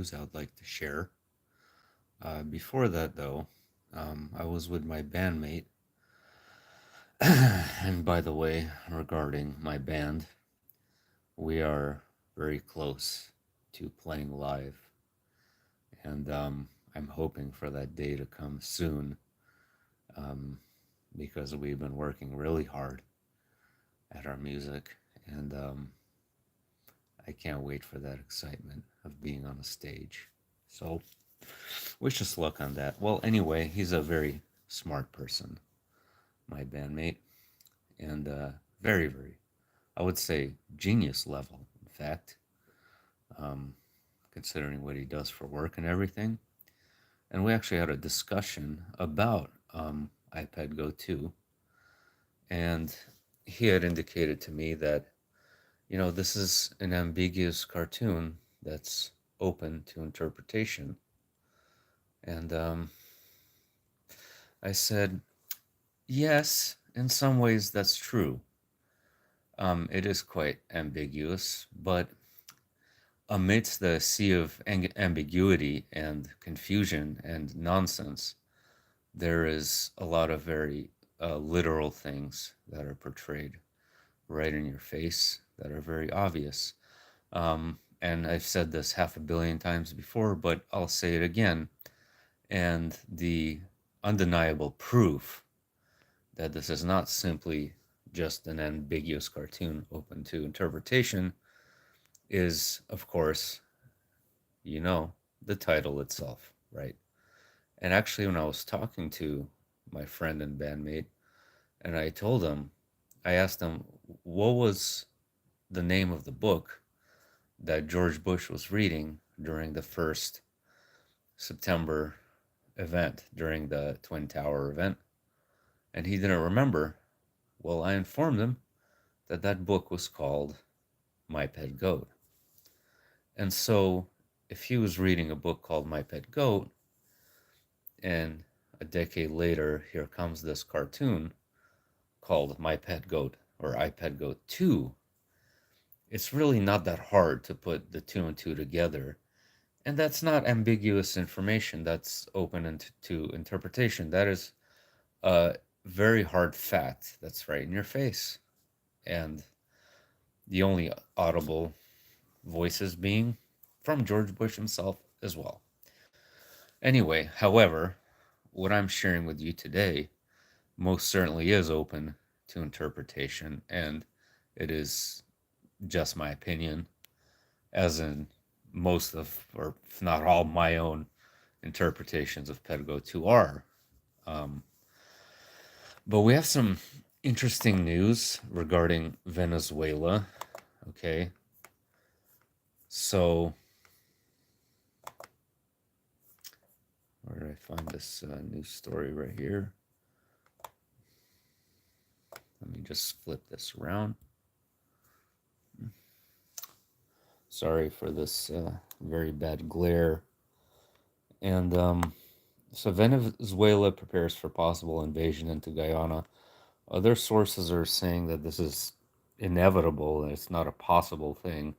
news I'd like to share. Before that, though, I was with my bandmate. And by the way, regarding my band, we are very close to playing live. And I'm hoping for that day to come soon um, because we've been working really hard at our music. And I can't wait for that excitement of being on a stage. So, wish us luck on that. Well, anyway, he's a very smart person, my bandmate, and very, very, I would say, genius level, in fact, um, considering what he does for work and everything. And we actually had a discussion about ipetgoat2, and he had indicated to me that, this is an ambiguous cartoon that's open to interpretation. And I said, yes, in some ways that's true. It is quite ambiguous, but amidst the sea of ambiguity and confusion and nonsense, there is a lot of very literal things that are portrayed right in your face that are very obvious. And I've said this half a billion times before, but I'll say it again. And the undeniable proof that this is not simply just an ambiguous cartoon open to interpretation is, of course, you know, the title itself, right? And actually, when I was talking to my friend and bandmate, and I asked him, what was the name of the book that George Bush was reading during the first September event, during the Twin Tower event? And he didn't remember. Well, I informed him that that book was called My Pet Goat. And so, if he was reading a book called My Pet Goat, and a decade later, here comes this cartoon called My Pet Goat or ipetgoat2, it's really not that hard to put the two and two together. And that's not ambiguous information that's open to interpretation. That is a very hard fact that's right in your face. And the only audible voices being from George Bush himself as well. Anyway, however, what I'm sharing with you today most certainly is open to interpretation, and it is just my opinion, as in most of, or if not all, my own interpretations of Pedgo 2 are. Um, but we have some interesting news regarding Venezuela. Okay, so where did I find this news story right here? Let me just flip this around. Sorry for this very bad glare. And so Venezuela prepares for possible invasion into Guyana. Other sources are saying that this is inevitable and it's not a possible thing.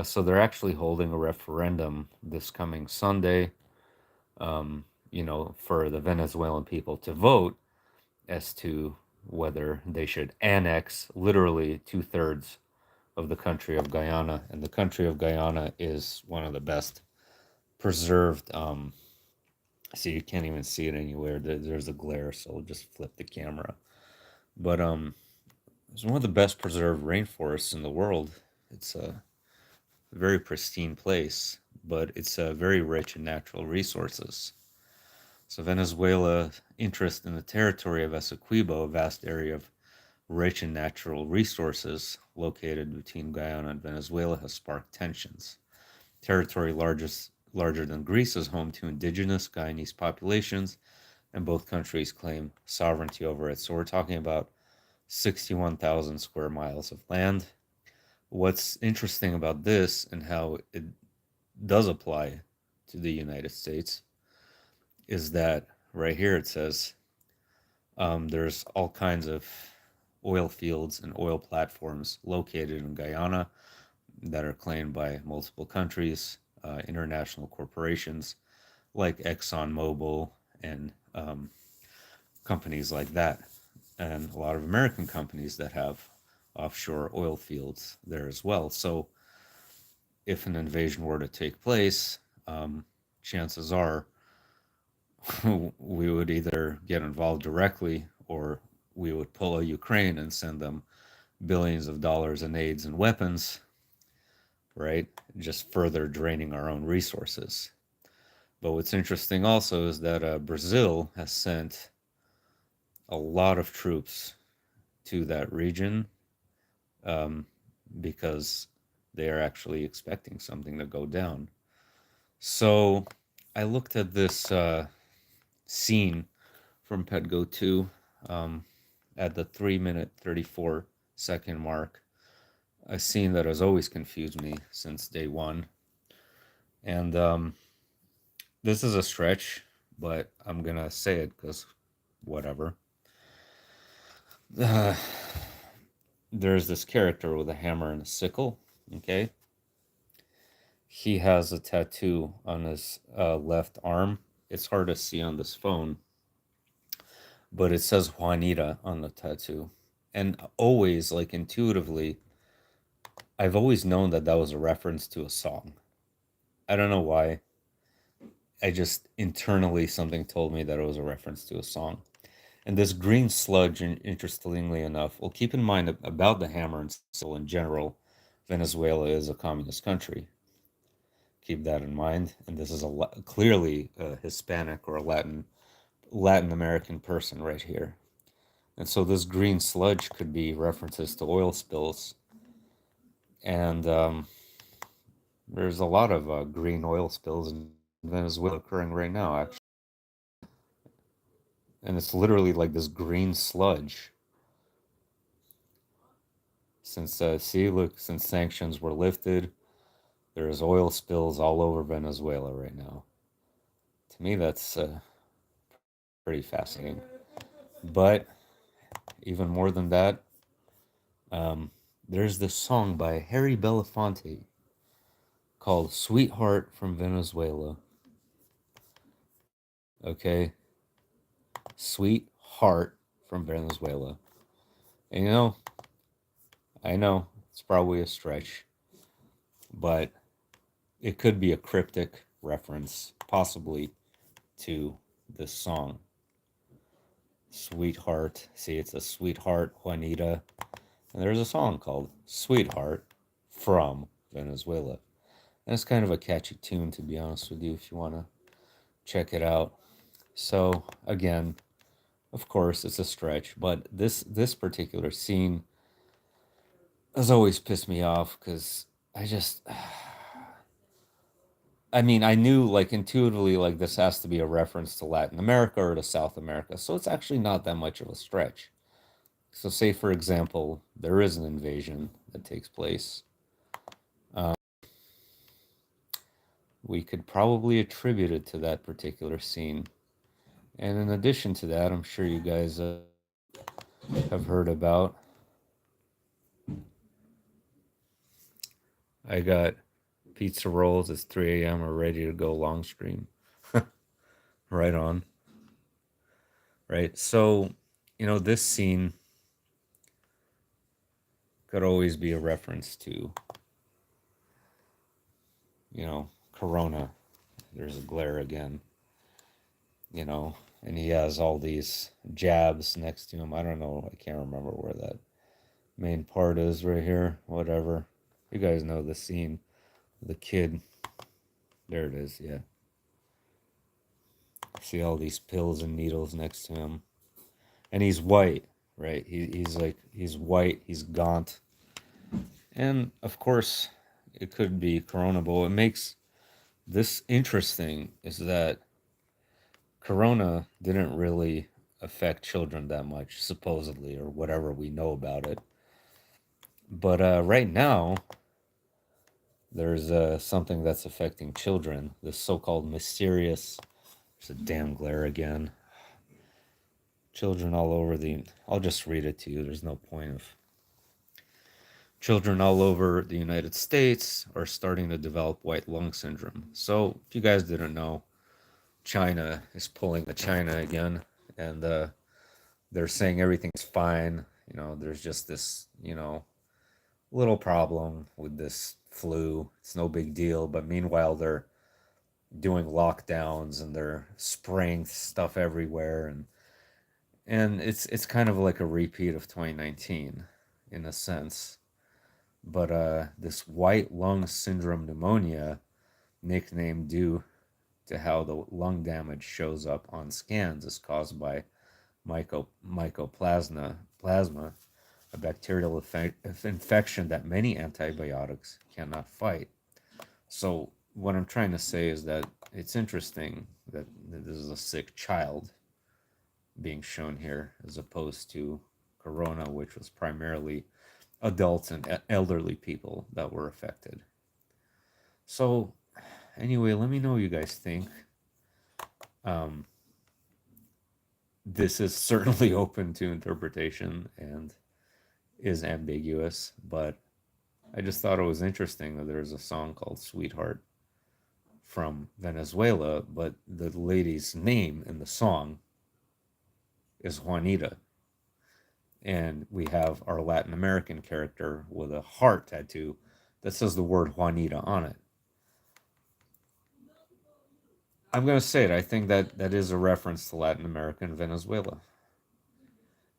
So they're actually holding a referendum this coming Sunday, for the Venezuelan people to vote as to whether they should annex literally 2/3 of the country of Guyana. And the country of Guyana is one of the best preserved. See, you can't even see it anywhere. There's a glare, so I'll just flip the camera. But it's one of the best preserved rainforests in the world. It's a very pristine place, but it's very rich in natural resources. So Venezuela's interest in the territory of Essequibo, a vast area of rich in natural resources located between Guyana and Venezuela, has sparked tensions. Territory larger than Greece is home to indigenous Guyanese populations, and both countries claim sovereignty over it. So we're talking about 61,000 square miles of land. What's interesting about this and how it does apply to the United States is that right here it says there's all kinds of oil fields and oil platforms located in Guyana that are claimed by multiple countries. international corporations like ExxonMobil and companies like that, and a lot of American companies that have offshore oil fields there as well. So if an invasion were to take place, chances are we would either get involved directly or we would pull a Ukraine and send them billions of dollars in aids and weapons, right? Just further draining our own resources. But what's interesting also is that Brazil has sent a lot of troops to that region, um, because they are actually expecting something to go down. So I looked at this scene from ipetgoat 2 um, at the 3 minute 34-second mark, a scene that has always confused me since day one. And this is a stretch, but I'm gonna say it because whatever. Uh, there's this character with a hammer and a sickle. Okay, he has a tattoo on his left arm. It's hard to see on this phone, but it says Juanita on the tattoo. And always, like intuitively, I've always known that that was a reference to a song. I don't know why. I just internally something told me that it was a reference to a song. And this green sludge, interestingly enough, well, keep in mind about the hammer and sickle in general, Venezuela is a communist country. Keep that in mind. And this is clearly a Hispanic or a Latin American person right here. And so this green sludge could be references to oil spills. And there's a lot of green oil spills in Venezuela occurring right now, actually. And it's literally like this green sludge. Since see, look, since sanctions were lifted, there's oil spills all over Venezuela right now. To me, that's pretty fascinating. But even more than that, um, there's this song by Harry Belafonte called "Sweetheart from Venezuela." Okay, "Sweetheart from Venezuela." And I know it's probably a stretch, but it could be a cryptic reference, possibly, to this song. Sweetheart. See, it's a sweetheart, Juanita. And there's a song called Sweetheart from Venezuela. And it's kind of a catchy tune, to be honest with you, if you want to check it out. So, again, of course, it's a stretch, but this particular scene has always pissed me off because I just I mean, I knew like intuitively like this has to be a reference to Latin America or to South America. So it's actually not that much of a stretch. So say for example, there is an invasion that takes place. Um, we could probably attribute it to that particular scene. And in addition to that, I'm sure you guys have heard about. I got pizza rolls. It's 3 a.m. We're ready to go long stream. Right on. Right. So, this scene could always be a reference to, Corona. There's a glare again, and he has all these jabs next to him. I don't know. I can't remember where that main part is right here. Whatever. You guys know the scene. The kid. There it is. Yeah. See all these pills and needles next to him. And he's white, right? He's white. He's gaunt. And of course, it could be Corona, but what makes this interesting is that Corona didn't really affect children that much, supposedly, or whatever we know about it. But right now, there's something that's affecting children. This so-called mysterious. There's a damn glare again. Children all over the. I'll just read it to you. There's no point of Children all over the United States are starting to develop white lung syndrome. So, if you guys didn't know, China is pulling the China again, and they're saying everything's fine. There's just this, little problem with this flu. It's no big deal. But meanwhile, they're doing lockdowns and they're spraying stuff everywhere, and it's kind of like a repeat of 2019 in a sense. But this white lung syndrome pneumonia, nicknamed due to how the lung damage shows up on scans, is caused by mycoplasma, a bacterial infection that many antibiotics cannot fight. So what I'm trying to say is that it's interesting that this is a sick child being shown here as opposed to corona, which was primarily adults and elderly people that were affected. So anyway, let me know what you guys think. Um, this is certainly open to interpretation and is ambiguous, but I just thought it was interesting that there's a song called Sweetheart from Venezuela, but the lady's name in the song is Juanita. And we have our Latin American character with a heart tattoo that says the word Juanita on it. I'm going to say it. I think that is a reference to Latin America and Venezuela.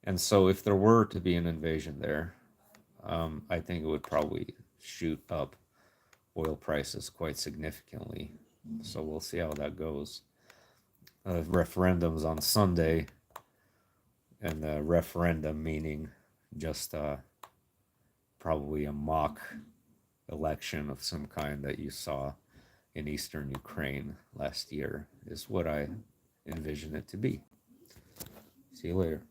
And so if there were to be an invasion there, I think it would probably shoot up oil prices quite significantly. So we'll see how that goes. Referendums on Sunday, and the referendum meaning just probably a mock election of some kind that you saw in eastern Ukraine last year, is what I envision it to be. See you later.